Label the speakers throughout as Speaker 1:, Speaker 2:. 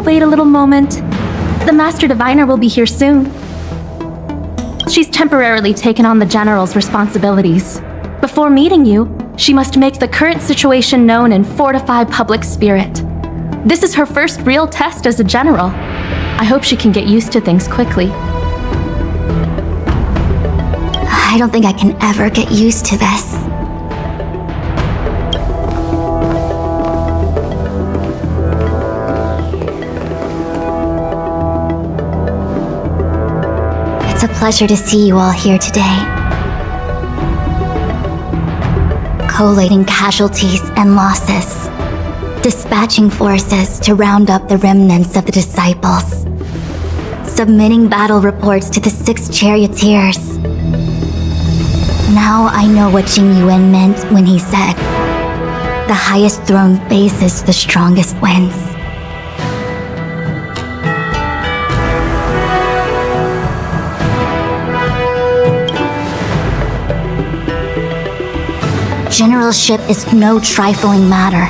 Speaker 1: wait a little moment. The Master Diviner will be here soon. She's temporarily taken on the General's responsibilities. Before meeting you, she must make the current situation known and fortify public spirit. This is her first real test as a General. I hope she can get used to things quickly.
Speaker 2: I don't think I can ever get used to this. It's a pleasure to see you all here today. Collating casualties and losses. Dispatching forces to round up the remnants of the disciples. Submitting battle reports to the 6 charioteers. Now I know what Jing Yuan meant when he said, "The highest throne faces the strongest wins." Generalship is no trifling matter.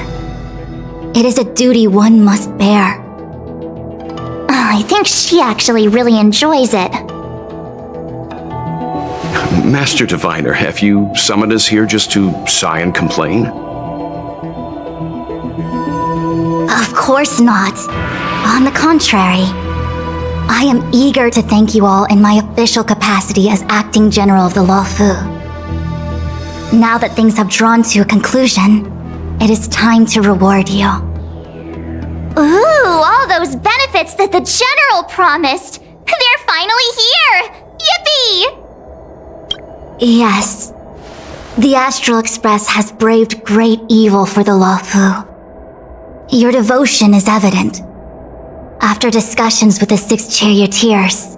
Speaker 2: It is a duty one must bear. I think she actually really enjoys it.
Speaker 3: Master Diviner, have you summoned us here just to sigh and complain?
Speaker 2: Of course not. On the contrary, I am eager to thank you all in my official capacity as acting general of the Luofu. Now that things have drawn to a conclusion, it is time to reward you.
Speaker 4: Ooh, all those benefits that the General promised! They're finally here! Yippee!
Speaker 2: Yes. The Astral Express has braved great evil for the Luofu. Your devotion is evident. After discussions with the 6 charioteers,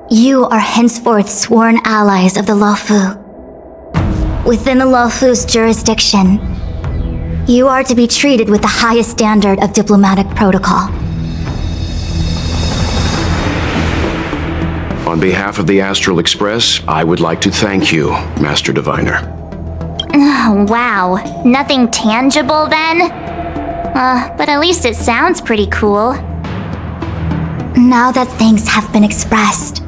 Speaker 2: you are henceforth sworn allies of the Luofu. Within the Luofu's jurisdiction, you are to be treated with the highest standard of diplomatic protocol.
Speaker 3: On behalf of the Astral Express, I would like to thank you, Master Diviner.
Speaker 4: Wow, nothing tangible then? But at least it sounds pretty cool.
Speaker 2: Now that things have been expressed,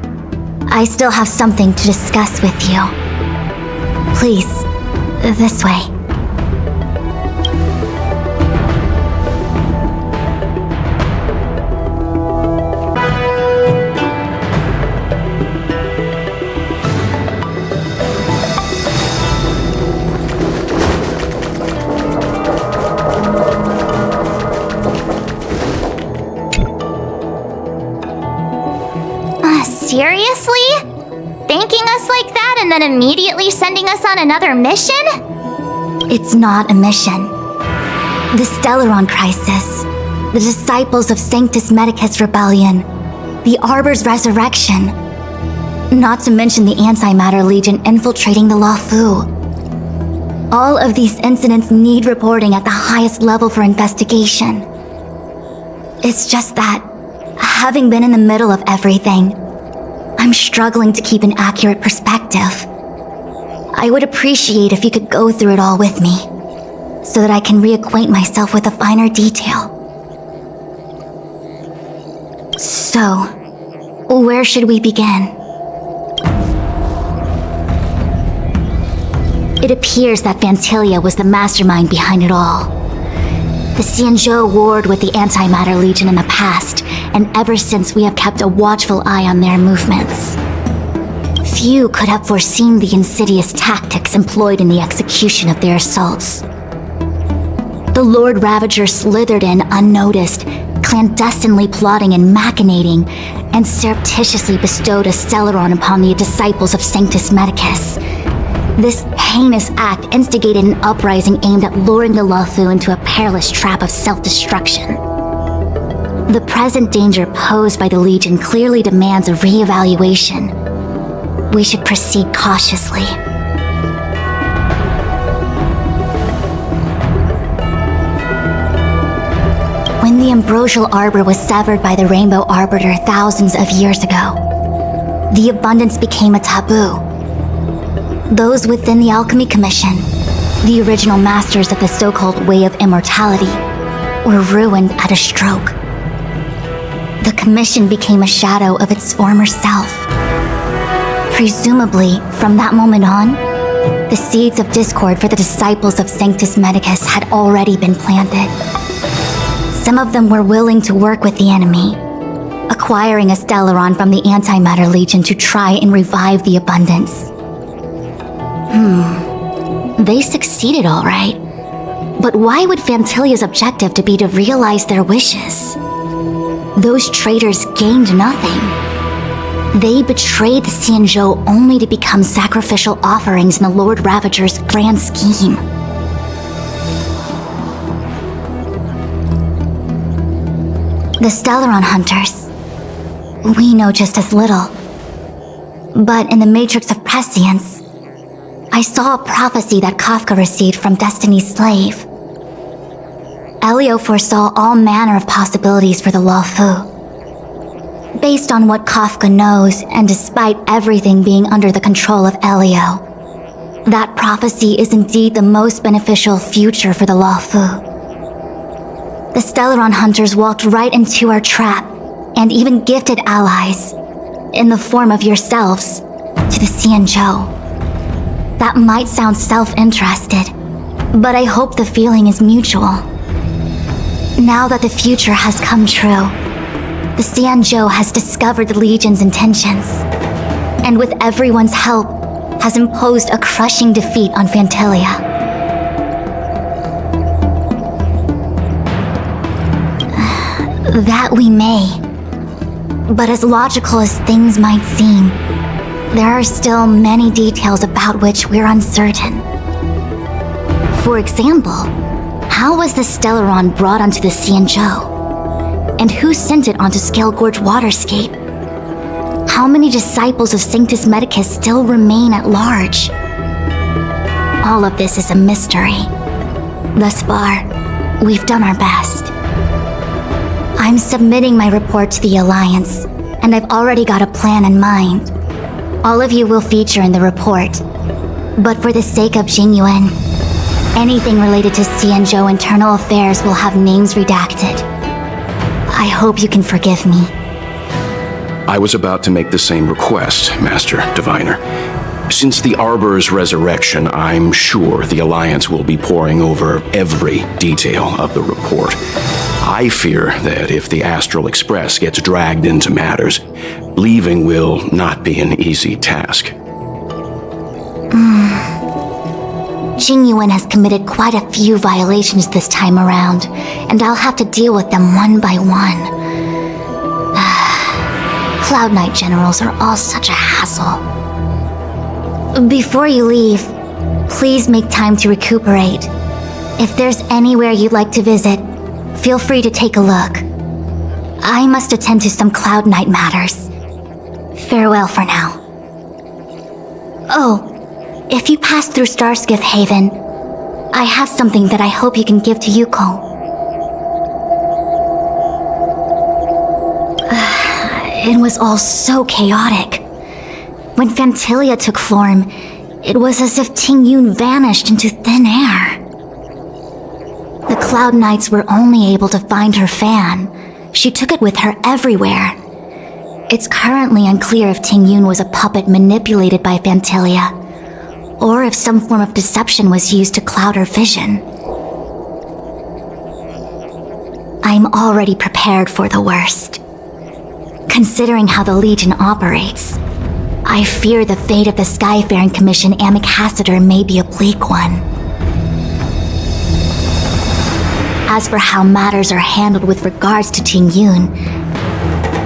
Speaker 2: I still have something to discuss with you. Please, this way.
Speaker 4: Seriously? Thanking us like that and then immediately sending us on another mission?
Speaker 2: It's not a mission. The Stellaron Crisis, the Disciples of Sanctus Medicus Rebellion, the Arbor's Resurrection, not to mention the Antimatter Legion infiltrating the Luofu. All of these incidents need reporting at the highest level for investigation. It's just that, having been in the middle of everything, I'm struggling to keep an accurate perspective. I would appreciate if you could go through it all with me, so that I can reacquaint myself with a finer detail. So, where should we begin? It appears that Vantilia was the mastermind behind it all. The Xianzhou warred with the Antimatter Legion in the past, and ever since we have kept a watchful eye on their movements. Few could have foreseen the insidious tactics employed in the execution of their assaults. The Lord Ravager slithered in unnoticed, clandestinely plotting and machinating, and surreptitiously bestowed a Stellaron upon the disciples of Sanctus Medicus. This heinous act instigated an uprising aimed at luring the Luofu into a perilous trap of self-destruction. The present danger posed by the Legion clearly demands a re-evaluation. We should proceed cautiously. When the ambrosial arbor was severed by the Rainbow Arbiter thousands of years ago, the abundance became a taboo. Those within the Alchemy Commission, the original masters of the so-called Way of Immortality, were ruined at a stroke. The commission became a shadow of its former self. Presumably, from that moment on, the seeds of discord for the disciples of Sanctus Medicus had already been planted. Some of them were willing to work with the enemy, acquiring a Stellaron from the Antimatter Legion to try and revive the Abundance. They succeeded all right. But why would Fantilia's objective to be to realize their wishes? Those traitors gained nothing. They betrayed the Xianzhou only to become sacrificial offerings in the Lord Ravager's grand scheme. The Stellaron Hunters. We know just as little. But in the Matrix of Prescience, I saw a prophecy that Kafka received from Destiny's slave. Elio foresaw all manner of possibilities for the Luofu. Based on what Kafka knows, and despite everything being under the control of Elio, that prophecy is indeed the most beneficial future for the Luofu. The Stellaron Hunters walked right into our trap, and even gifted allies, in the form of yourselves, to the Xianzhou. That might sound self-interested, but I hope the feeling is mutual. Now that the future has come true, the Xianzhou has discovered the Legion's intentions, and with everyone's help, has imposed a crushing defeat on Fantilia. That we may. But as logical as things might seem, there are still many details about which we're uncertain. For example, how was the Stellaron brought onto the Xianzhou? And who sent it onto Scale Gorge Waterscape? How many disciples of Sanctus Medicus still remain at large? All of this is a mystery. Thus far, we've done our best. I'm submitting my report to the Alliance, and I've already got a plan in mind. All of you will feature in the report. But for the sake of Jingyuan, anything related to Xianzhou internal affairs will have names redacted. I hope you can forgive me.
Speaker 3: I was about to make the same request, Master Diviner. Since the Arbor's resurrection, I'm sure the Alliance will be poring over every detail of the report. I fear that if the Astral Express gets dragged into matters, leaving will not be an easy task.
Speaker 2: Jingyuan has committed quite a few violations this time around, and I'll have to deal with them one by one. Cloud Knight generals are all such a hassle. Before you leave, please make time to recuperate. If there's anywhere you'd like to visit, feel free to take a look. I must attend to some Cloud Knight matters. Farewell for now. Oh, if you pass through Starskiff Haven, I have something that I hope you can give to Yuko. It was all so chaotic. When Fantilia took form, it was as if Tingyun vanished into thin air. The Cloud Knights were only able to find her fan. She took it with her everywhere. It's currently unclear if Tingyun was a puppet manipulated by Fantilia, or if some form of deception was used to cloud her vision. I'm already prepared for the worst. Considering how the Legion operates, I fear the fate of the Skyfaring Commission Amichacitor may be a bleak one. As for how matters are handled with regards to Tingyun,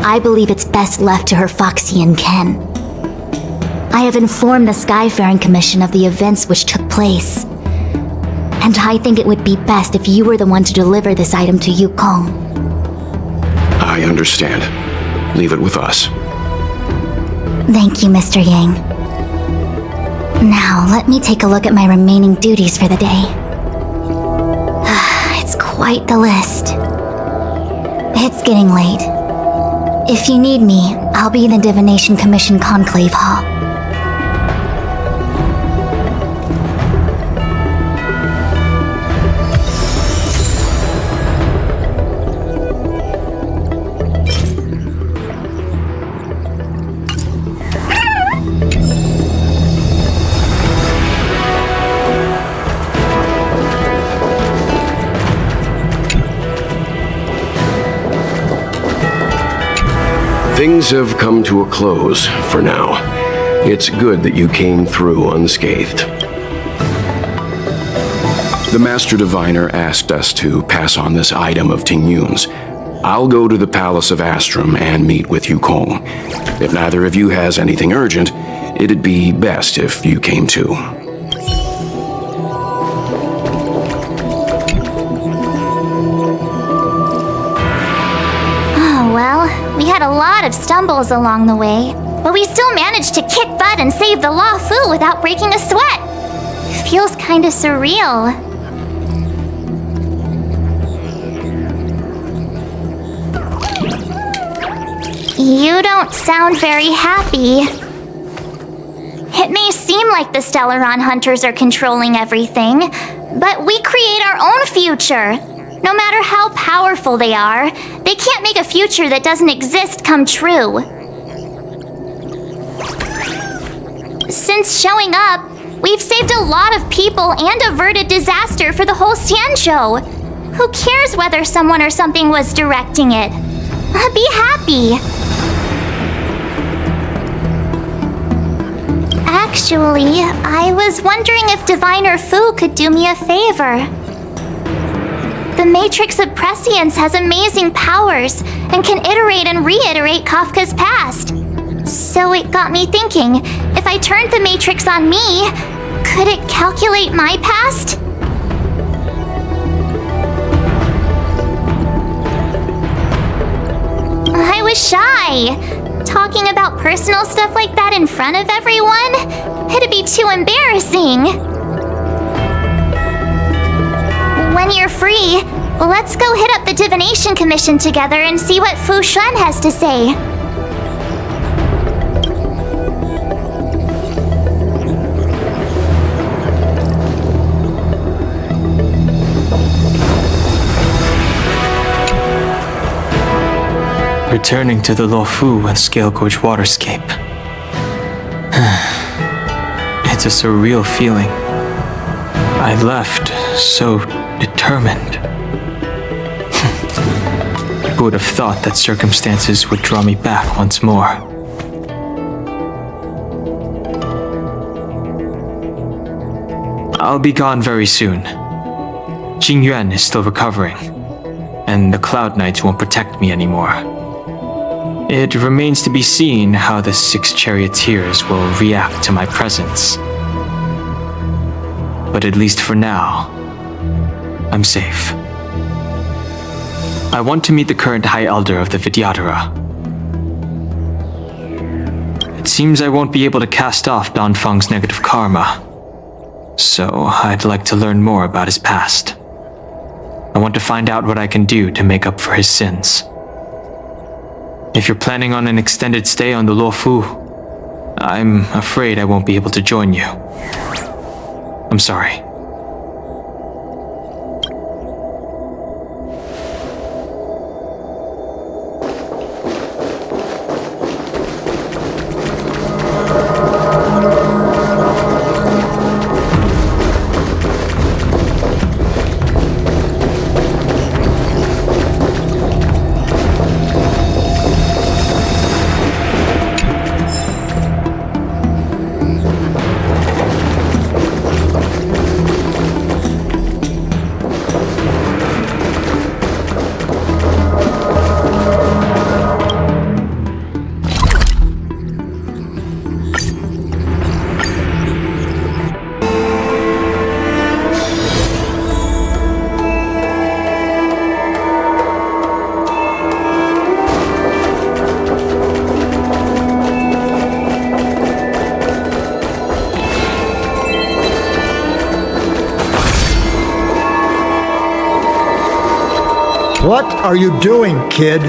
Speaker 2: I believe it's best left to her Foxian ken. I have informed the Skyfaring Commission of the events which took place, and I think it would be best if you were the one to deliver this item to Yukong.
Speaker 3: I understand. Leave it with us.
Speaker 2: Thank you, Mr. Yang. Now, let me take a look at my remaining duties for the day. It's quite the list. It's getting late. If you need me, I'll be in the Divination Commission Conclave Hall.
Speaker 3: Things have come to a close for now. It's good that you came through unscathed. The Master Diviner asked us to pass on this item of Tingyun's. I'll go to the Palace of Astrum and meet with Yukong. If neither of you has anything urgent, it'd be best if you came too.
Speaker 4: Oh, well, we had a lot of stumbles along the way, but we still managed to kick butt and save the Law Fu without breaking a sweat. Feels kinda surreal. You don't sound very happy. It may seem like the Stellaron Hunters are controlling everything, but we create our own future. No matter how powerful they are, they can't make a future that doesn't exist come true. Since showing up, we've saved a lot of people and averted disaster for the whole Xianzhou. Who cares whether someone or something was directing it? Be happy. Actually, I was wondering if Diviner Fu could do me a favor. The Matrix of Prescience has amazing powers and can iterate and reiterate Kafka's past. So it got me thinking, if I turned the Matrix on me, could it calculate my past? I was shy. Talking about personal stuff like that in front of everyone? It'd be too embarrassing. When you're free, let's go hit up the Divination Commission together and see what Fu Xuan has to say.
Speaker 5: Returning to the Luofu and Scale Gorge waterscape. It's a surreal feeling. I left so determined. Who would have thought that circumstances would draw me back once more? I'll be gone very soon. Jingyuan is still recovering, and the Cloud Knights won't protect me anymore. It remains to be seen how the 6 charioteers will react to my presence. But at least for now, I'm safe. I want to meet the current High Elder of the Vidyadhara. It seems I won't be able to cast off Danfeng's negative karma, so I'd like to learn more about his past. I want to find out what I can do to make up for his sins. If you're planning on an extended stay on the Luofu, I'm afraid I won't be able to join you. I'm sorry.
Speaker 6: What are you doing, kid?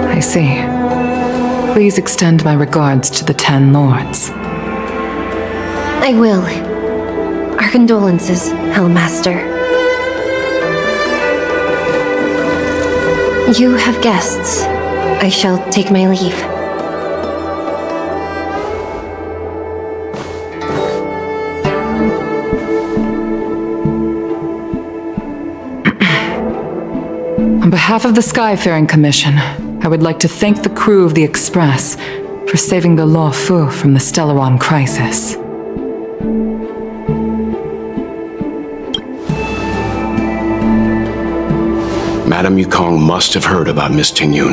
Speaker 7: I see. Please extend my regards to the 10 lords.
Speaker 8: I will. Our condolences, Hellmaster. You have guests. I shall take my leave.
Speaker 7: On behalf of the Skyfaring Commission, I would like to thank the crew of the Express for saving the Law Fu from the Stellaron crisis.
Speaker 3: Madame Yukong must have heard about Miss Tingyun.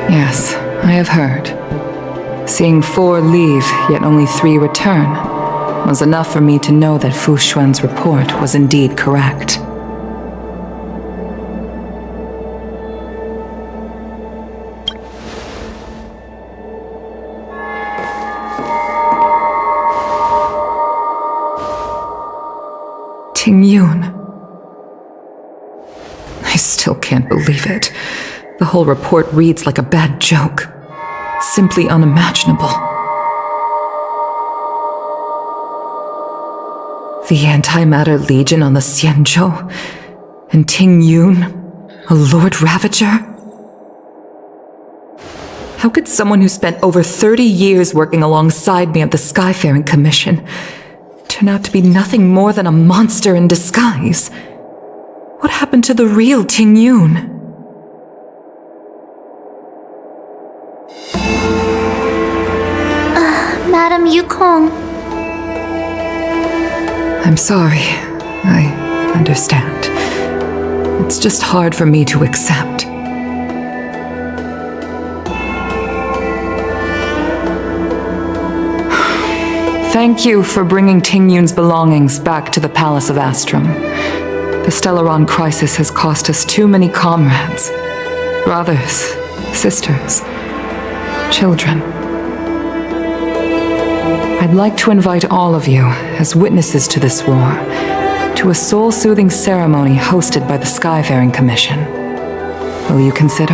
Speaker 7: Yes, I have heard. Seeing 4 leave, yet only 3 return, was enough for me to know that Fu Xuan's report was indeed correct. Tingyun. I still can't believe it. The whole report reads like a bad joke. It's simply unimaginable. The Antimatter Legion on the Xianzhou, and Tingyun, a Lord Ravager? How could someone who spent over 30 years working alongside me at the Skyfaring Commission turn out to be nothing more than a monster in disguise? What happened to the real Tingyun?
Speaker 4: Madame Yukong.
Speaker 7: I'm sorry. I understand. It's just hard for me to accept. Thank you for bringing Tingyun's belongings back to the Palace of Astrum. The Stellaron crisis has cost us too many comrades. Brothers, sisters, children. I'd like to invite all of you, as witnesses to this war, to a soul-soothing ceremony hosted by the Skyfaring Commission. Will you consider?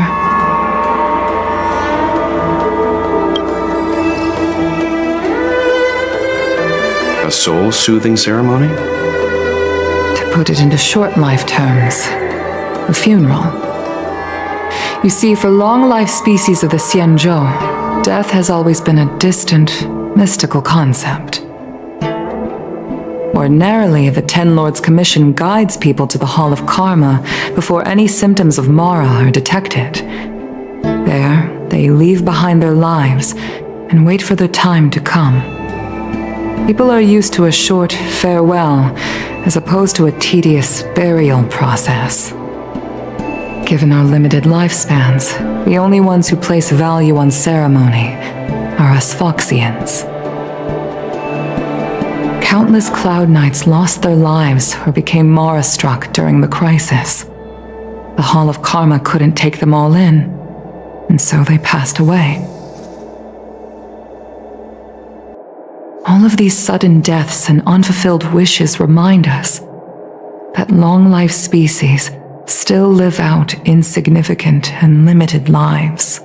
Speaker 3: A soul-soothing ceremony?
Speaker 7: To put it into short life terms, a funeral. You see, for long-life species of the Xianzhou, death has always been a distant, mystical concept. Ordinarily, the Ten Lords Commission guides people to the Hall of Karma before any symptoms of Mara are detected. There, they leave behind their lives and wait for their time to come. People are used to a short farewell as opposed to a tedious burial process. Given our limited lifespans, the only ones who place value on ceremony are us Foxians. Countless Cloud Knights lost their lives or became Mara-struck during the crisis. The Hall of Karma couldn't take them all in, and so they passed away. All of these sudden deaths and unfulfilled wishes remind us that long-life species still live out insignificant and limited lives.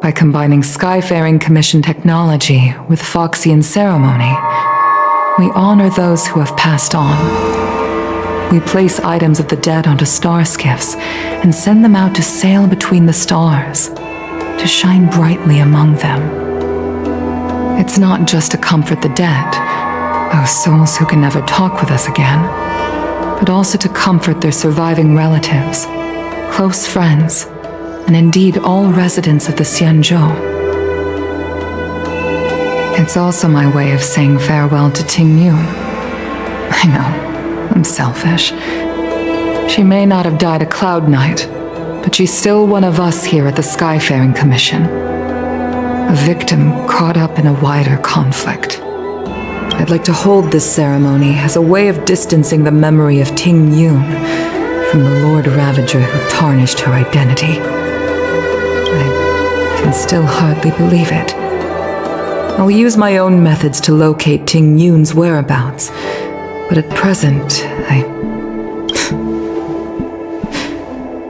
Speaker 7: By combining Skyfaring Commission technology with Foxian ceremony, we honor those who have passed on. We place items of the dead onto star skiffs and send them out to sail between the stars, to shine brightly among them. It's not just to comfort the dead, those souls who can never talk with us again, but also to comfort their surviving relatives, close friends, and indeed all residents of the Xianzhou. It's also my way of saying farewell to Tingyun. I know, I'm selfish. She may not have died a Cloud Knight, but she's still one of us here at the Skyfaring Commission. A victim caught up in a wider conflict. I'd like to hold this ceremony as a way of distancing the memory of Tingyun from the Lord Ravager who tarnished her identity. I can still hardly believe it. I'll use my own methods to locate Tingyun's whereabouts, but at present,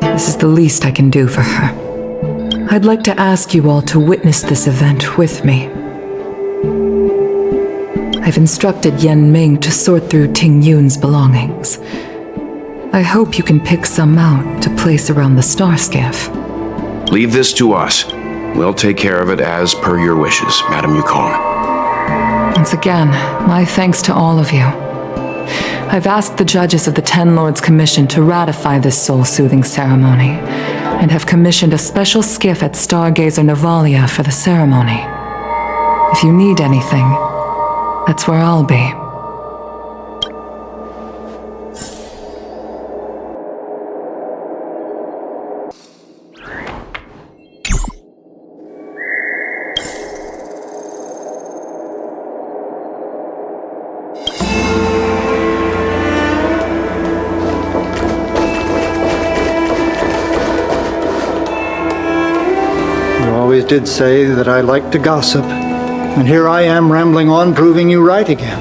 Speaker 7: This is the least I can do for her. I'd like to ask you all to witness this event with me. I've instructed Yen Ming to sort through Tingyun's belongings. I hope you can pick some out to place around the star skiff.
Speaker 3: Leave this to us. We'll take care of it as per your wishes, Madame Yukong.
Speaker 7: Once again, my thanks to all of you. I've asked the judges of the Ten Lords Commission to ratify this soul-soothing ceremony, and have commissioned a special skiff at Stargazer Navalia for the ceremony. If you need anything, that's where I'll be.
Speaker 6: You always did say that I like to gossip, and here I am rambling on, proving you right again.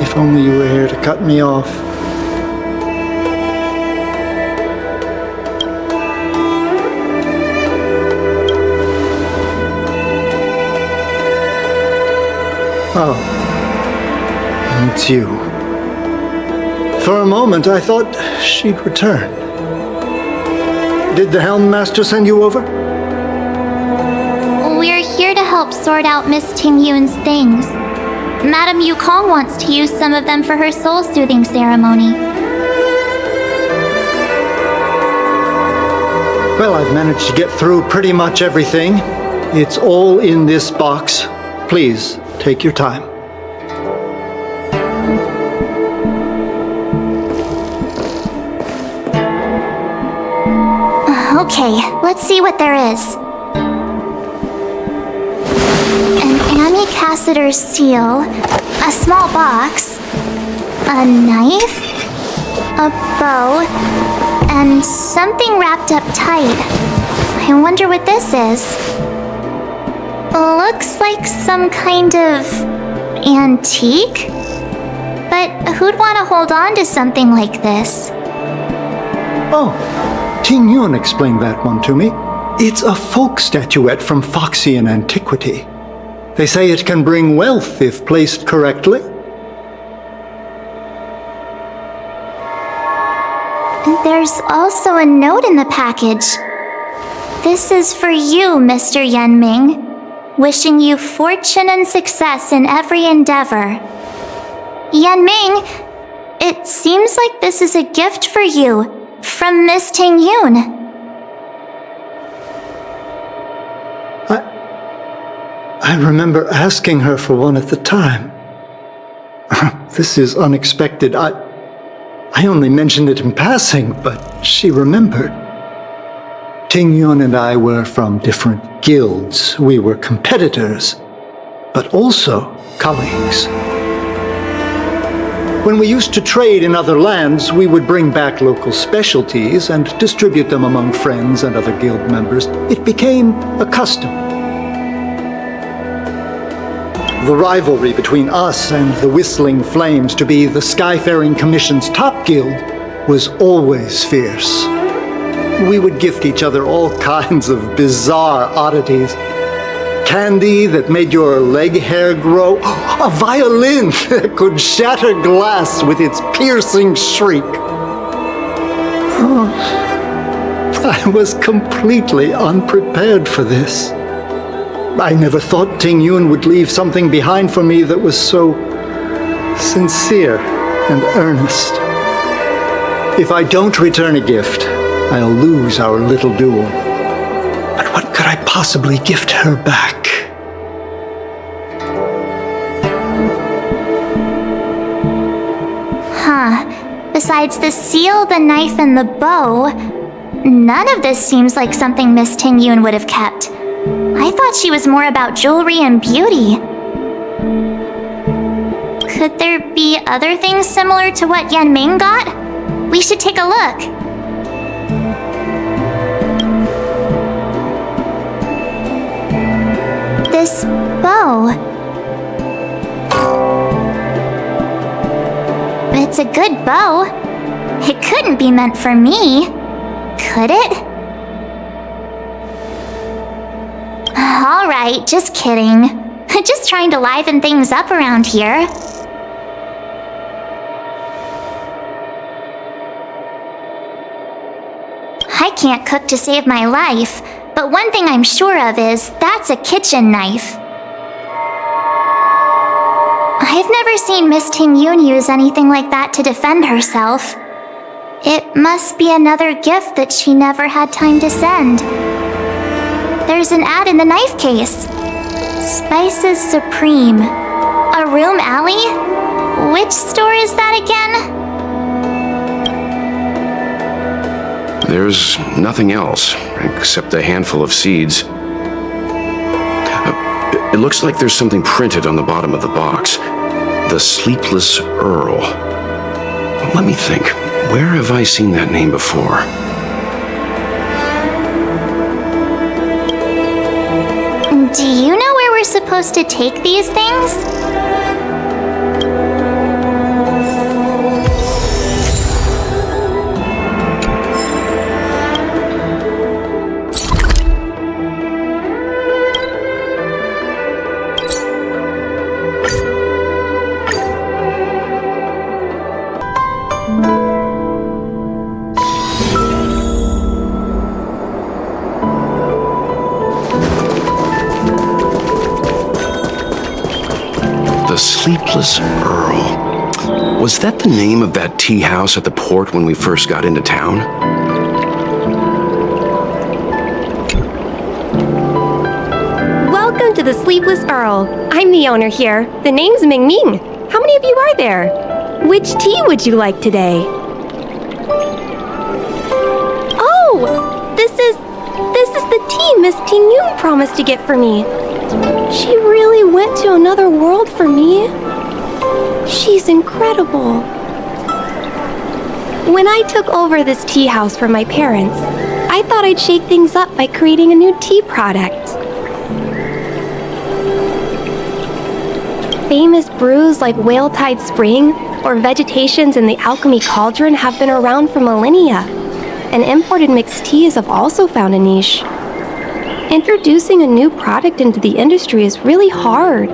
Speaker 6: If only you were here to cut me off. Oh, it's you. For a moment, I thought she'd returned. Did the Helm Master send you over?
Speaker 4: We're here to help sort out Miss Ting-Yun's things. Madame Yukong wants to use some of them for her soul-soothing ceremony.
Speaker 6: Well, I've managed to get through pretty much everything. It's all in this box. Please, take your time.
Speaker 4: Okay, let's see what there is. An Amicassator's seal, a small box, a knife, a bow, and something wrapped up tight. I wonder what this is. Looks like some kind of antique? But who'd want to hold on to something like this?
Speaker 6: Oh, Ting-Yun explained that one to me. It's a folk statuette from Foxian antiquity. They say it can bring wealth if placed correctly.
Speaker 4: There's also a note in the package. This is for you, Mr. Yenming. Wishing you fortune and success in every endeavor. Yenming, it seems like this is a gift for you from Miss Ting-Yun.
Speaker 6: I remember asking her for one at the time. This is unexpected. I only mentioned it in passing, but she remembered. Ting-Yun and I were from different guilds. We were competitors, but also colleagues. When we used to trade in other lands, we would bring back local specialties and distribute them among friends and other guild members. It became a custom. The rivalry between us and the Whistling Flames to be the Skyfaring Commission's top guild was always fierce. We would gift each other all kinds of bizarre oddities. Candy that made your leg hair grow. A violin that could shatter glass with its piercing shriek. I was completely unprepared for this. I never thought Ting-Yun would leave something behind for me that was so sincere and earnest. If I don't return a gift, I'll lose our little duel. But what could I possibly gift her back?
Speaker 4: Besides the seal, the knife, and the bow, none of this seems like something Miss Ting-Yun would have kept. I thought she was more about jewelry and beauty. Could there be other things similar to what Yenming got? We should take a look. This bow. It's a good bow. It couldn't be meant for me, could it? Alright, just kidding. Just trying to liven things up around here. I can't cook to save my life, but one thing I'm sure of is that's a kitchen knife. I've never seen Miss Ting-Yoon use anything like that to defend herself. It must be another gift that she never had time to send. There's an ad in the knife case. Spices Supreme. A room alley? Which store is that again?
Speaker 3: There's nothing else, except a handful of seeds. It looks like there's something printed on the bottom of the box. The Sleepless Earl. Let me think. Where have I seen that name before?
Speaker 4: Do you know where we're supposed to take these things?
Speaker 3: The Sleepless Earl. Was that the name of that tea house at the port when we first got into town?
Speaker 8: Welcome to the Sleepless Earl. I'm the owner here. The name's Ming Ming. How many of you are there? Which tea would you like today? Oh, this is the tea Miss Ting-Yoon promised to get for me. She really went to another world for me. She's incredible. When I took over this tea house from my parents, I thought I'd shake things up by creating a new tea product. Famous brews like Whale Tide Spring or Vegetations in the Alchemy Cauldron have been around for millennia, and imported mixed teas have also found a niche. Introducing a new product into the industry is really hard.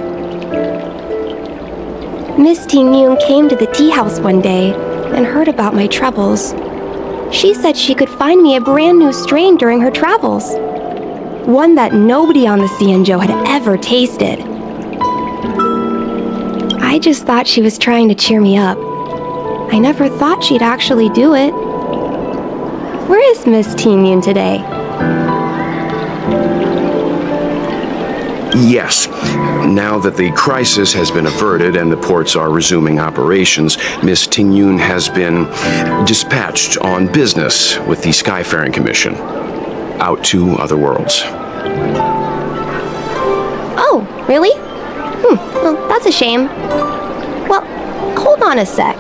Speaker 8: Miss Ting-Yoon came to the tea house one day and heard about my troubles. She said she could find me a brand new strain during her travels, one that nobody on the Xianzhou had ever tasted. I just thought she was trying to cheer me up. I never thought she'd actually do it. Where is Miss Ting-Yoon today?
Speaker 3: Yes. Now that the crisis has been averted and the ports are resuming operations, Miss Ting-Yoon has been dispatched on business with the Skyfaring Commission out to other worlds.
Speaker 8: Oh, really? Well, that's a shame. Well, hold on a sec.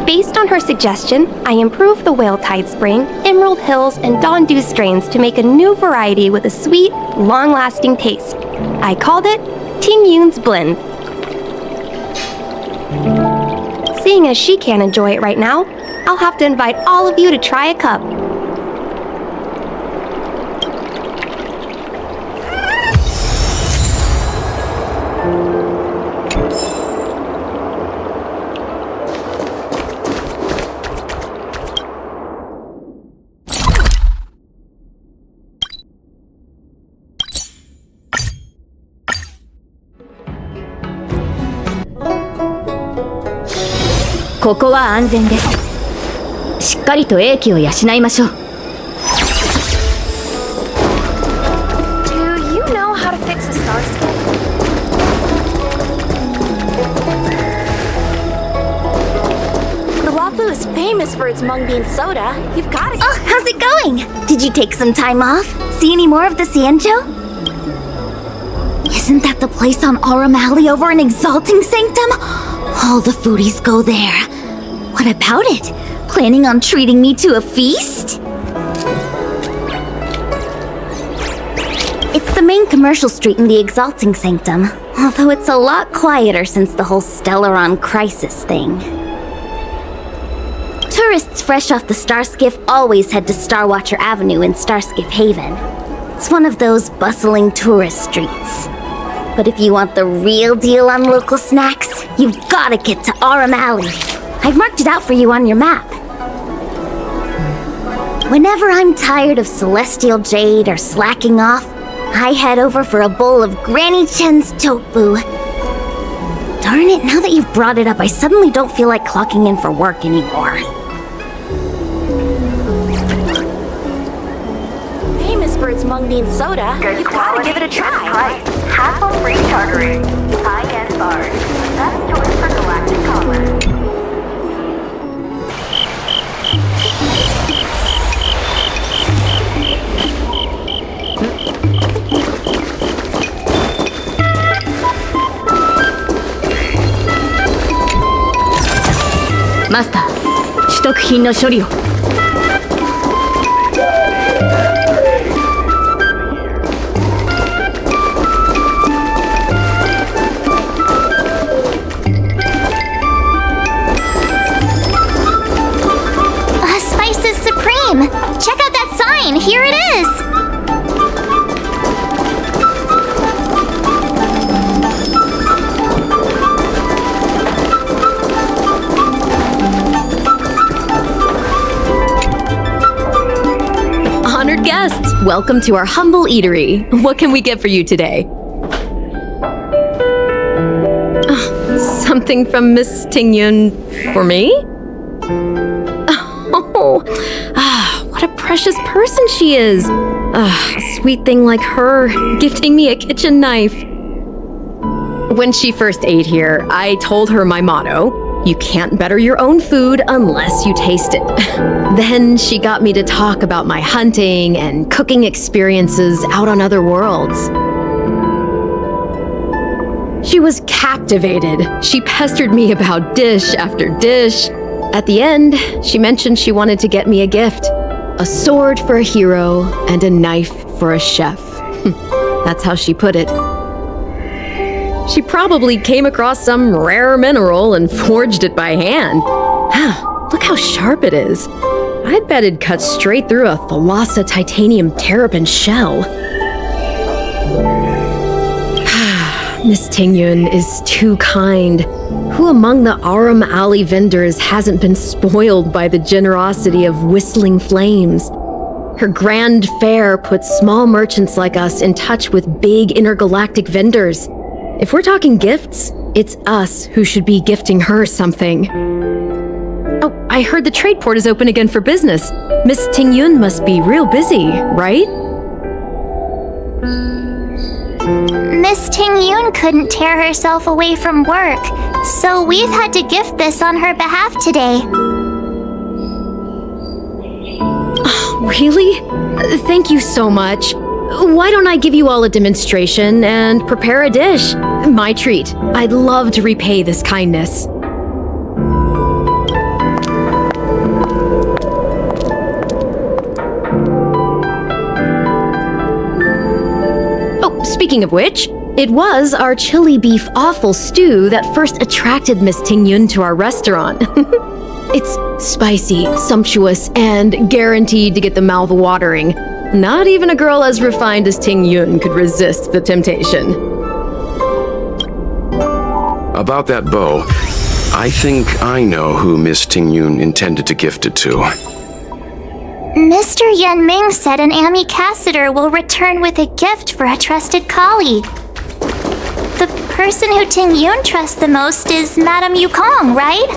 Speaker 8: Based on her suggestion, I improved the Whale Tide Spring, Emerald Hills, and Dawn Dew strains to make a new variety with a sweet, long-lasting taste. I called it Ting-Yoon's Blend. Seeing as she can't enjoy it right now, I'll have to invite all of you to try a cup.
Speaker 2: ここは安全です。しっかりと英気を養いましょう。
Speaker 1: Do you know how to fix a star skip? The Wafu is famous for its mung bean soda. You've got to.
Speaker 2: Oh, how's it going? Did you take some time off? See any more of the Xianzhou? Isn't that the place on Aurum Alley over in Exalting Sanctum? All the foodies go there. What about it? Planning on treating me to a feast? It's the main commercial street in the Exalting Sanctum, although it's a lot quieter since the whole Stellaron crisis thing. Tourists fresh off the Starskiff always head to Starwatcher Avenue in Starskiff Haven. It's one of those bustling tourist streets. But if you want the real deal on local snacks, you've gotta get to Aurum Alley. I've marked it out for you on your map.
Speaker 4: Whenever I'm tired of celestial jade or slacking off, I head over for a bowl of Granny Chen's tofu. Darn it, now that you've brought it up, I suddenly don't feel like clocking in for work anymore. Famous for its mung bean soda. You've gotta give it a try.
Speaker 9: Hassle-free chartering. High-end bars. Best choice for galactic commerce.
Speaker 1: Master, 取得品の処理を。
Speaker 4: Spice is supreme! Check out that sign! Here it is!
Speaker 10: Honored guests, welcome to our humble eatery. What can we get for you today? Something from Miss Tingyun for me? Oh, what a precious person she is. A sweet thing like her, gifting me a kitchen knife. When she first ate here, I told her my motto: you can't better your own food unless you taste it. Then she got me to talk about my hunting and cooking experiences out on other worlds. She was captivated. She pestered me about dish after dish. At the end, she mentioned she wanted to get me a gift. A sword for a hero and a knife for a chef. That's how she put it. She probably came across some rare mineral and forged it by hand. Look how sharp it is. I bet it'd cut straight through a Thalassa titanium terrapin shell. Miss Tingyun is too kind. Who among the Aram Alley vendors hasn't been spoiled by the generosity of Whistling Flames? Her grand fare puts small merchants like us in touch with big intergalactic vendors. If we're talking gifts, it's us who should be gifting her something. Oh, I heard the trade port is open again for business. Miss Tingyun must be real busy, right?
Speaker 4: Miss Tingyun couldn't tear herself away from work, so we've had to gift this on her behalf today.
Speaker 10: Really? Thank you so much. Why don't I give you all a demonstration and prepare a dish? My treat. I'd love to repay this kindness. Oh, speaking of which, it was our chili beef offal stew that first attracted Miss Tingyun to our restaurant. It's spicy, sumptuous, and guaranteed to get the mouth watering. Not even a girl as refined as Tingyun could resist the temptation.
Speaker 3: About that bow, I think I know who Miss Tingyun intended to gift it to.
Speaker 4: Mr. Yanming said an ambassador will return with a gift for a trusted colleague. The person who Tingyun trusts the most is Madame Yukong, right?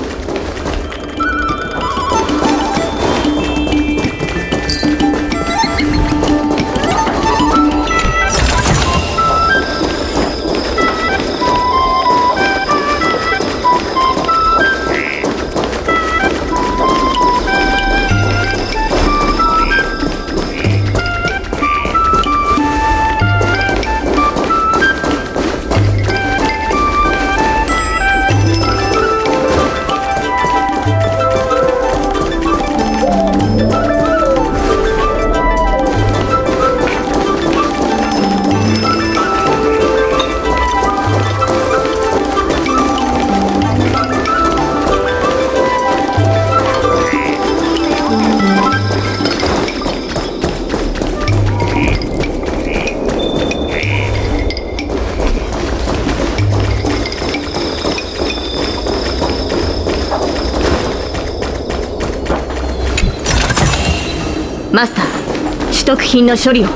Speaker 11: マスター、取得品の処理を。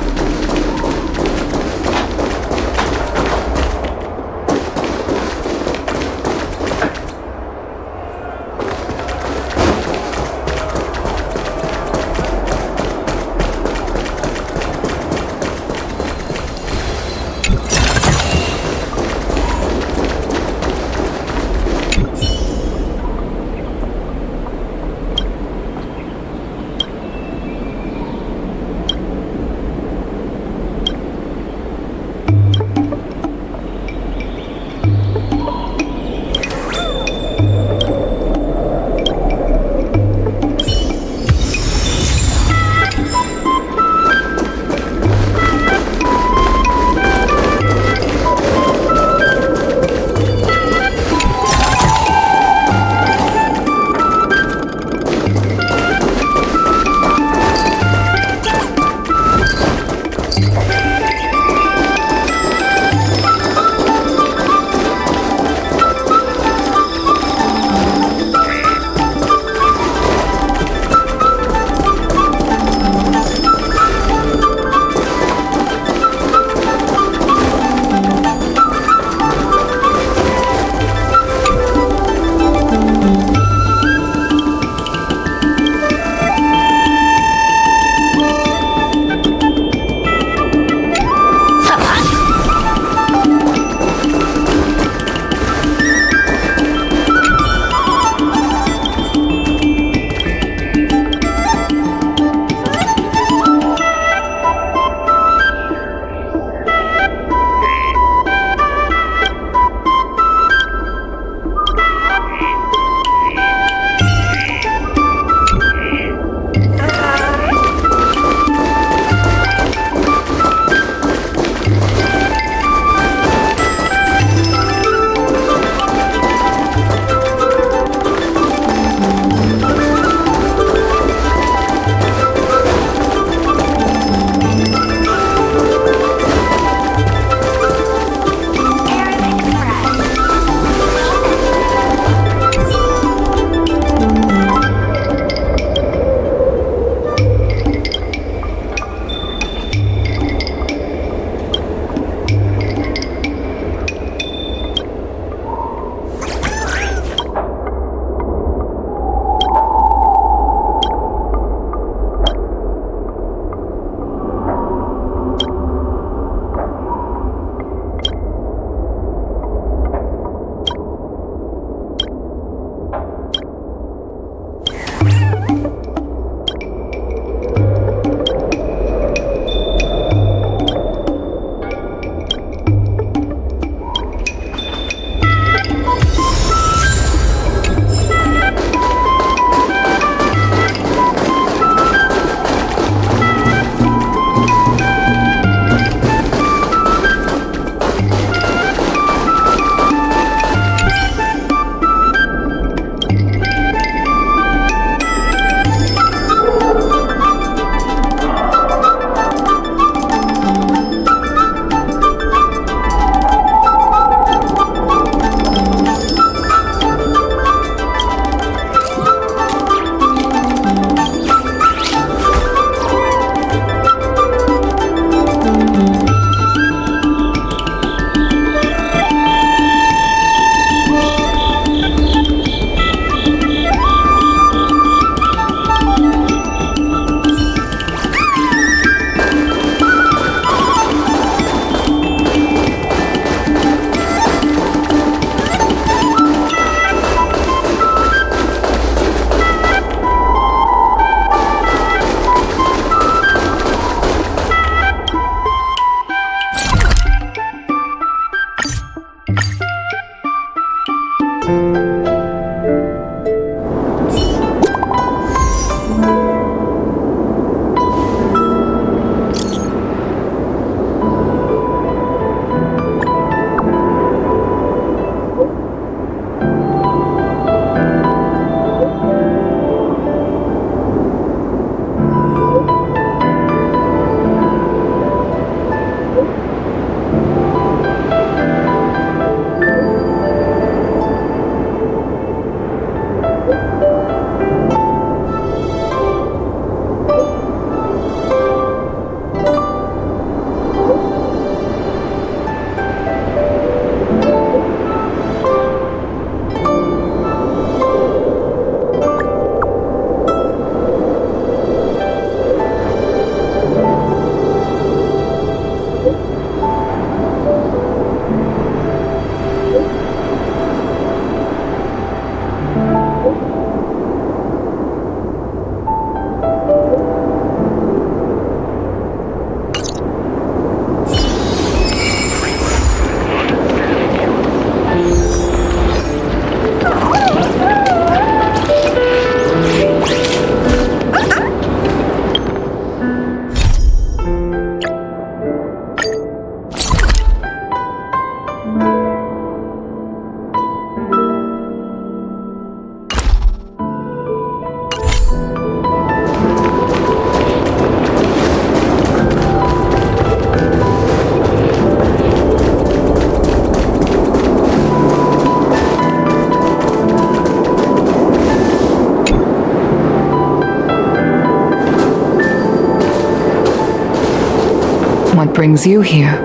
Speaker 7: What brings you here?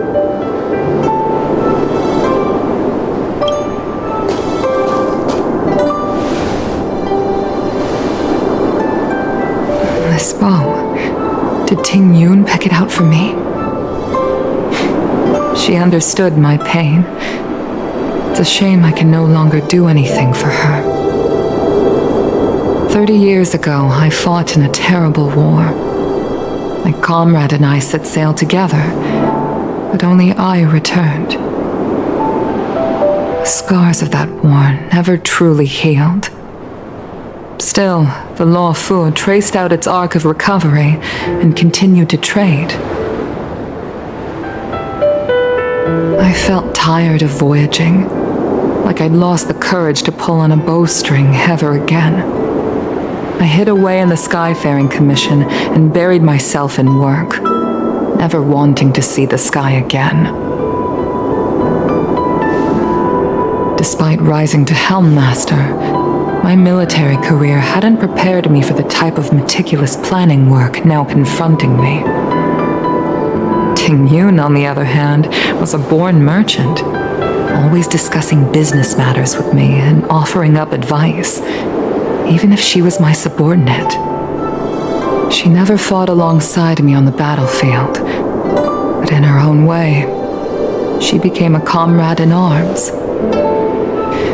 Speaker 7: This bow. Did Ting Yun pick it out for me? She understood my pain. It's a shame I can no longer do anything for her. 30 years ago, I fought in a terrible war. My comrade and I set sail together, but only I returned. The scars of that war never truly healed. Still, the Law Fu traced out its arc of recovery and continued to trade. I felt tired of voyaging, like I'd lost the courage to pull on a bowstring ever again. I hid away in the Skyfaring Commission and buried myself in work, never wanting to see the sky again. Despite rising to Helm Master, my military career hadn't prepared me for the type of meticulous planning work now confronting me. Ting Yun, on the other hand, was a born merchant, always discussing business matters with me and offering up advice, even if she was my subordinate. She never fought alongside me on the battlefield, but in her own way, she became a comrade in arms.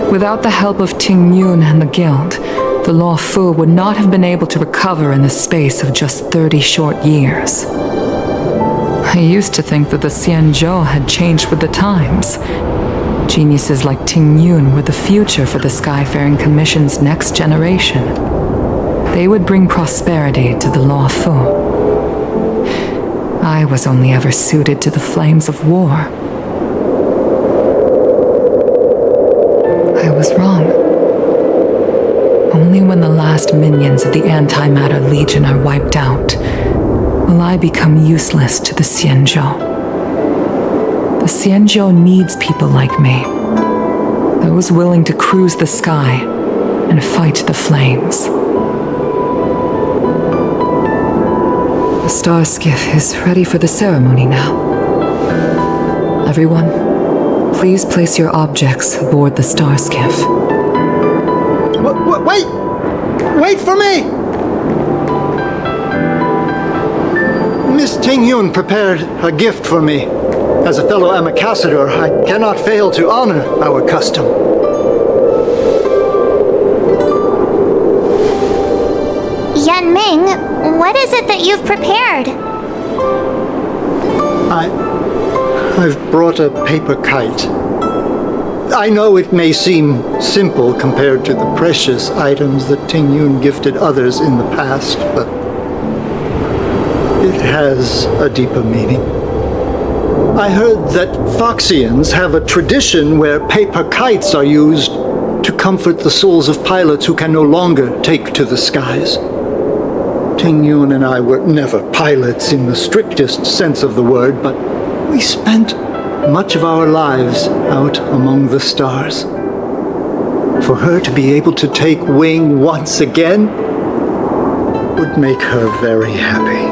Speaker 7: Without the help of Ting Yun and the Guild, the Law Fu would not have been able to recover in the space of just 30 short years. I used to think that the Xianzhou had changed with the times. Geniuses like Ting Yun were the future for the Skyfaring Commission's next generation. They would bring prosperity to the Law Fu. I was only ever suited to the flames of war. I was wrong. Only when the last minions of the Antimatter Legion are wiped out will I become useless to the Xianzhou. The Xianzhou needs people like me, those willing to cruise the sky and fight the flames. The star skiff is ready for the ceremony now. Everyone, please place your objects aboard the star skiff.
Speaker 6: Wait! Wait for me! Miss Ting Yun prepared a gift for me. As a fellow ambassador, I cannot fail to honor our custom.
Speaker 4: Yan Ming, what is it that you've prepared?
Speaker 6: I've brought a paper kite. I know it may seem simple compared to the precious items that Ting Yun gifted others in the past, but it has a deeper meaning. I heard that Foxians have a tradition where paper kites are used to comfort the souls of pilots who can no longer take to the skies. Ting Yun and I were never pilots in the strictest sense of the word, but we spent much of our lives out among the stars. For her to be able to take wing once again would make her very happy.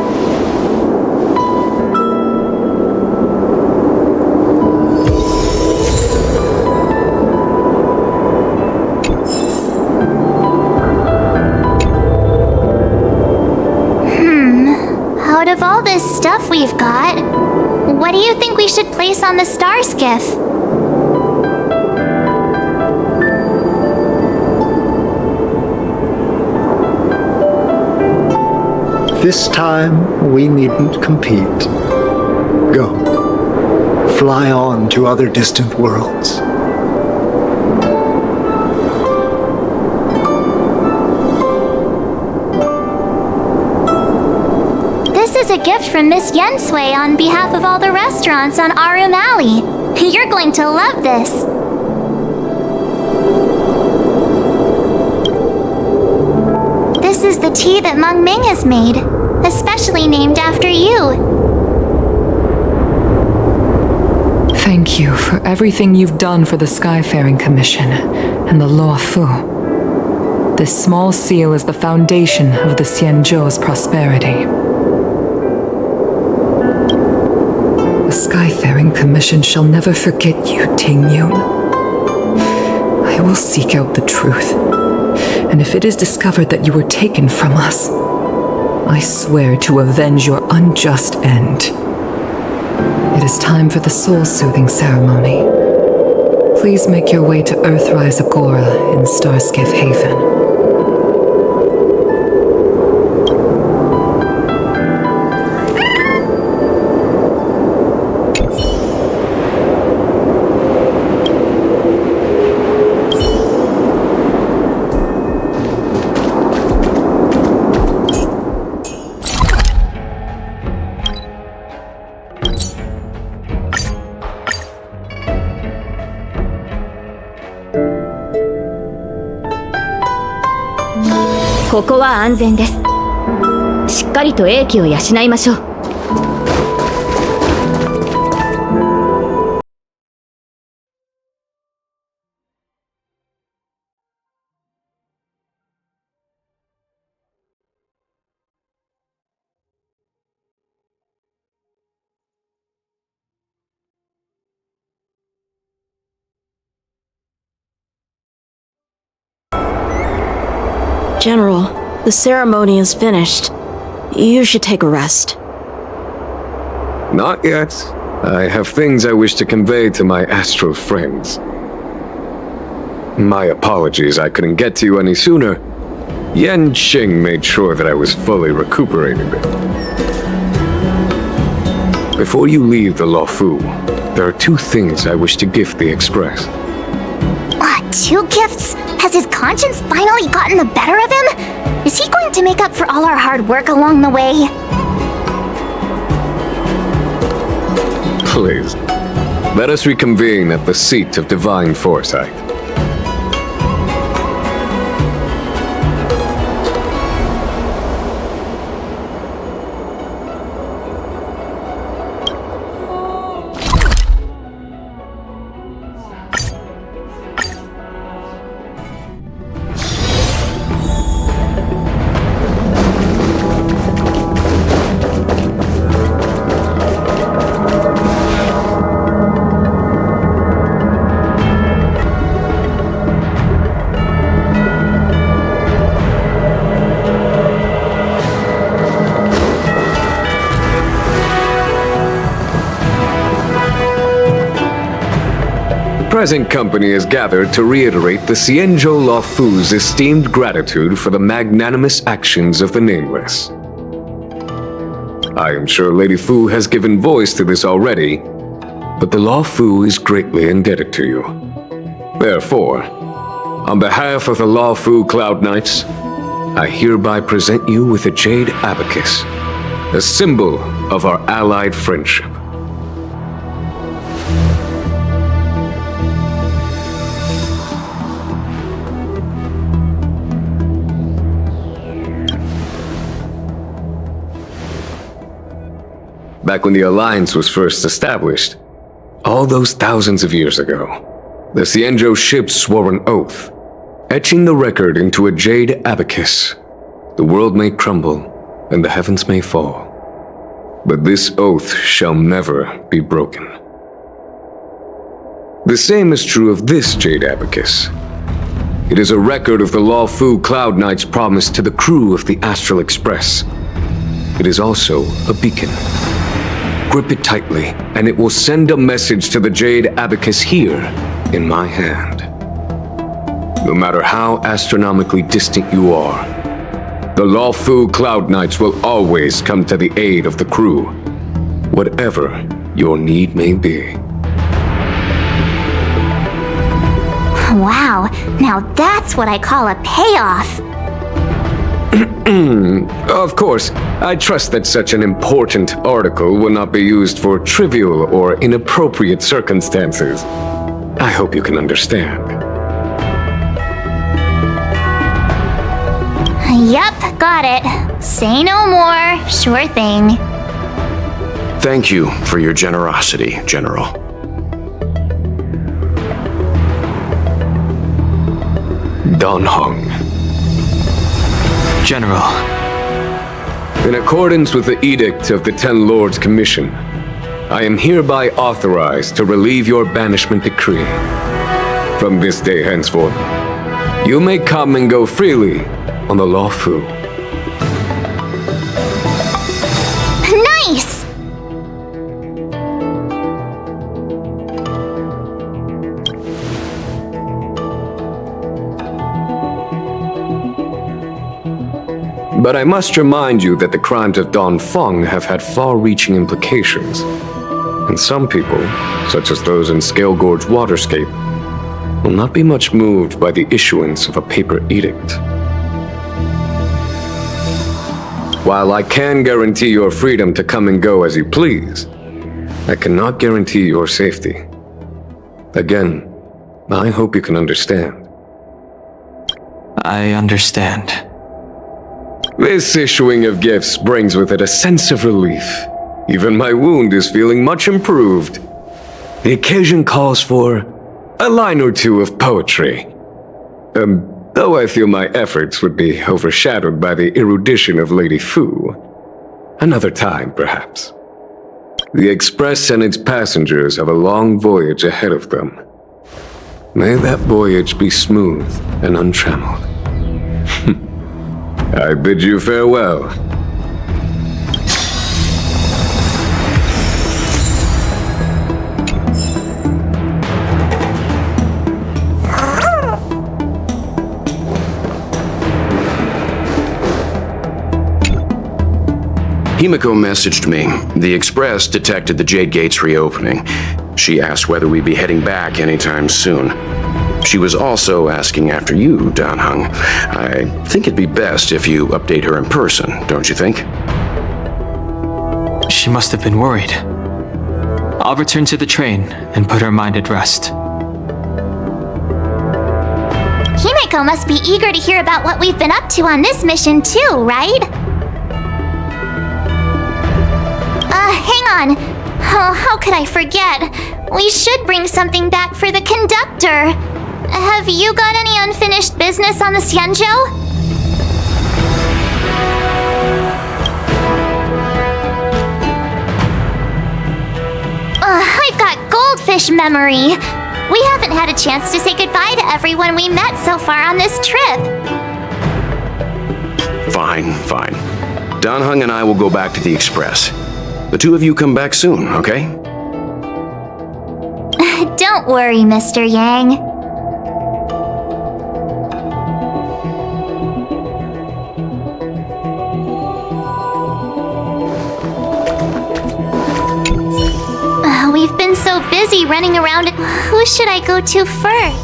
Speaker 4: Out of all this stuff we've got, what do you think we should place on the star skiff?
Speaker 6: This time, we needn't compete. Go. Fly on to other distant worlds.
Speaker 4: This is a gift from Miss Yensui on behalf of all the restaurants on Arum Alley. You're going to love this. This is the tea that Meng Ming has made, especially named after you.
Speaker 7: Thank you for everything you've done for the Skyfaring Commission and the Law Fu. This small seal is the foundation of the Xianzhou's prosperity. Skyfaring Commission shall never forget you, Ting-Yun. I will seek out the truth, and if it is discovered that you were taken from us, I swear to avenge your unjust end. It is time for the soul-soothing ceremony. Please make your way to Earthrise Agora in Starskiff Haven.
Speaker 11: ここは安全です。しっかりと英気を養いましょう。
Speaker 12: General, the ceremony is finished. You should take a rest.
Speaker 13: Not yet. I have things I wish to convey to my astral friends. My apologies I couldn't get to you any sooner. Yan Qing made sure that I was fully recuperated. Before you leave the Luofu, there are 2 things I wish to gift the Express.
Speaker 4: What, 2 gifts? Has his conscience finally gotten the better of him? Is he going to make up for all our hard work along the way?
Speaker 13: Please, let us reconvene at the seat of divine foresight. Present company is gathered to reiterate the Xianzhou Luofu's esteemed gratitude for the magnanimous actions of the Nameless. I am sure Lady Fu has given voice to this already, but the Luofu is greatly indebted to you. Therefore, on behalf of the Luofu Cloud Knights, I hereby present you with a jade abacus, a symbol of our allied friendship. Back when the Alliance was first established, all those thousands of years ago, the Xianzhou ships swore an oath, etching the record into a jade abacus. The world may crumble, and the heavens may fall, but this oath shall never be broken. The same is true of this jade abacus. It is a record of the Luofu Cloud Knight's promise to the crew of the Astral Express. It is also a beacon. Grip it tightly, and it will send a message to the jade abacus here, in my hand. No matter how astronomically distant you are, the Luofu Cloud Knights will always come to the aid of the crew, whatever your need may be.
Speaker 4: Wow, now that's what I call a payoff.
Speaker 13: Of course, I trust that such an important article will not be used for trivial or inappropriate circumstances. I hope you can understand.
Speaker 4: Yep, got it. Say no more. Sure thing.
Speaker 3: Thank you for your generosity, General.
Speaker 13: Don Hong.
Speaker 5: General.
Speaker 13: In accordance with the edict of the 10 Lords Commission, I am hereby authorized to relieve your banishment decree. From this day henceforth, you may come and go freely on the Law Fu.
Speaker 4: Nice!
Speaker 13: But I must remind you that the crimes of Dongfeng have had far-reaching implications. And some people, such as those in Scale Gorge Waterscape, will not be much moved by the issuance of a paper edict. While I can guarantee your freedom to come and go as you please, I cannot guarantee your safety. Again, I hope you can understand.
Speaker 5: I understand.
Speaker 13: This issuing of gifts brings with it a sense of relief. Even my wound is feeling much improved. The occasion calls for a line or two of poetry. Though I feel my efforts would be overshadowed by the erudition of Lady Fu. Another time, perhaps. The Express and its passengers have a long voyage ahead of them. May that voyage be smooth and untrammeled. I bid you farewell.
Speaker 3: Himiko messaged me. The Express detected the Jade Gate's reopening. She asked whether we'd be heading back anytime soon. She was also asking after you, Danheng. I think it'd be best if you update her in person, don't you think?
Speaker 5: She must have been worried. I'll return to the train and put her mind at rest.
Speaker 4: Himiko must be eager to hear about what we've been up to on this mission too, right? Hang on. Oh, how could I forget? We should bring something back for the conductor. Have you got any unfinished business on the Xianzhou? I've got goldfish memory. We haven't had a chance to say goodbye to everyone we met so far on this trip.
Speaker 3: Fine. Danheng and I will go back to the Express. The two of you come back soon, okay?
Speaker 4: Don't worry, Mr. Yang. We've been so busy running around. Who should I go to first?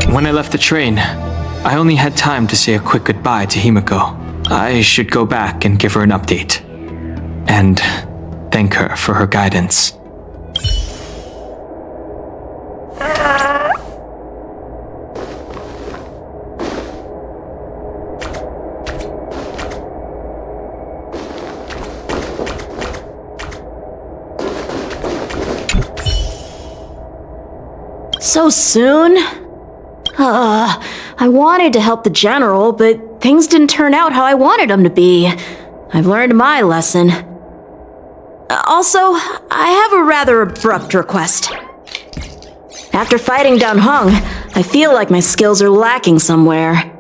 Speaker 5: When I left the train, I only had time to say a quick goodbye to Himiko. I should go back and give her an update. And thank her for her guidance.
Speaker 12: So soon? I wanted to help the General, but things didn't turn out how I wanted them to be. I've learned my lesson. Also, I have a rather abrupt request. After fighting Danheng, I feel like my skills are lacking somewhere.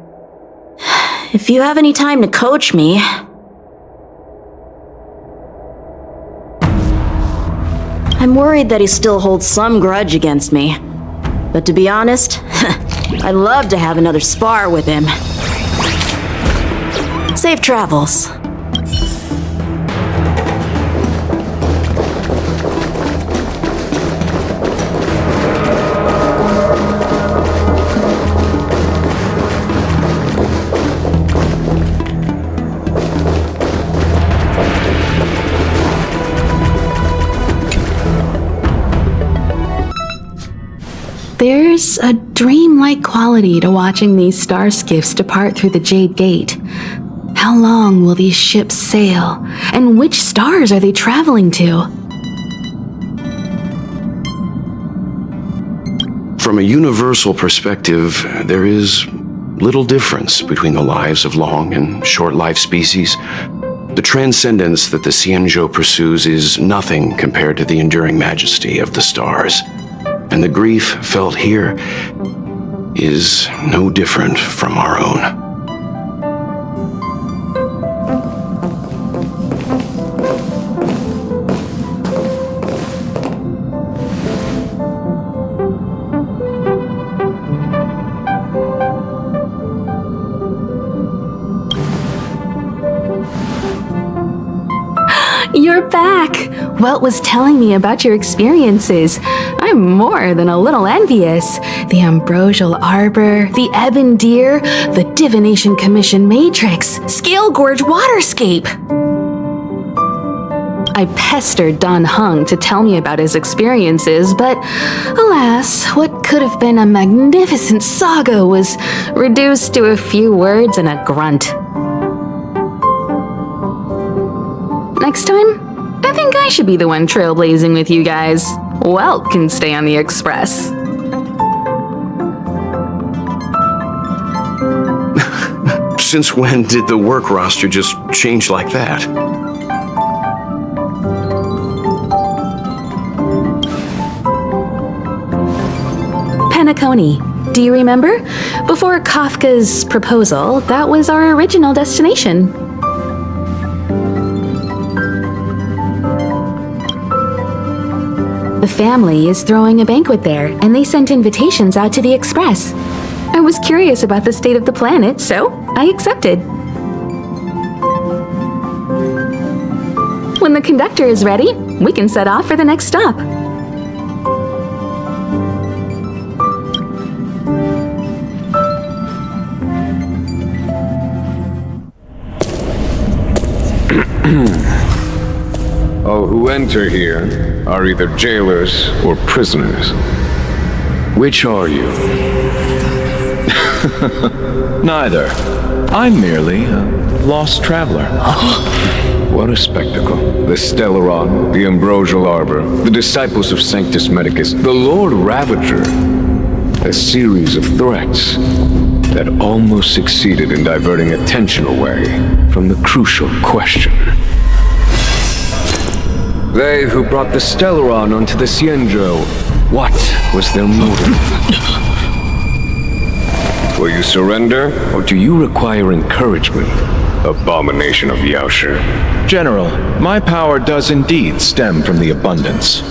Speaker 12: If you have any time to coach me... I'm worried that he still holds some grudge against me. But to be honest, I'd love to have another spar with him. Safe travels.
Speaker 14: There's a dreamlike quality to watching these star skiffs depart through the Jade Gate. How long will these ships sail? And which stars are they traveling to?
Speaker 3: From a universal perspective, there is little difference between the lives of long and short-lived species. The transcendence that the Xianzhou pursues is nothing compared to the enduring majesty of the stars. And the grief felt here is no different from our own.
Speaker 14: You're back! Welt was telling me about your experiences. I'm more than a little envious. The Ambrosial Arbor, the Ebon Deer, the Divination Commission Matrix, Scale Gorge Waterscape. I pestered Don Hung to tell me about his experiences, but alas, what could have been a magnificent saga was reduced to a few words and a grunt. Next time, I think I should be the one trailblazing with you guys. Welt can stay on the Express.
Speaker 3: Since when did the work roster just change like that?
Speaker 14: Penacony. Do you remember? Before Kafka's proposal, that was our original destination. The family is throwing a banquet there, and they sent invitations out to the Express. I was curious about the state of the planet, so I accepted. When the conductor is ready, we can set off for the next stop.
Speaker 13: All who enter here are either jailers or prisoners. Which are you?
Speaker 15: Neither. I'm merely a lost traveler.
Speaker 13: What a spectacle. The Stellaron, the Ambrosial Arbor, the Disciples of Sanctus Medicus, the Lord Ravager. A series of threats that almost succeeded in diverting attention away from the crucial question. They who brought the Stellaron onto the Xianzhou, what was their motive? Will you surrender, or do you require encouragement, abomination of Yaoshi?
Speaker 15: General, my power does indeed stem from the abundance.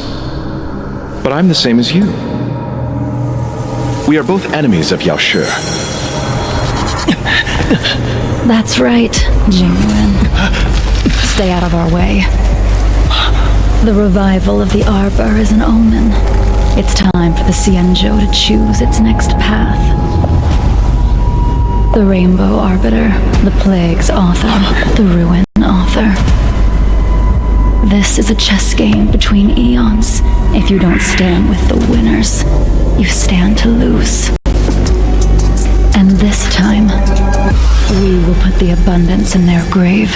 Speaker 15: But I'm the same as you. We are both enemies of Yaoshi.
Speaker 16: That's right, Jingyuan. Stay out of our way. The revival of the Arbor is an omen. It's time for the Xianzhou to choose its next path. The Rainbow Arbiter, the Plague's author, the Ruin author. This is a chess game between eons. If you don't stand with the winners, you stand to lose. And this time, we will put the abundance in their grave.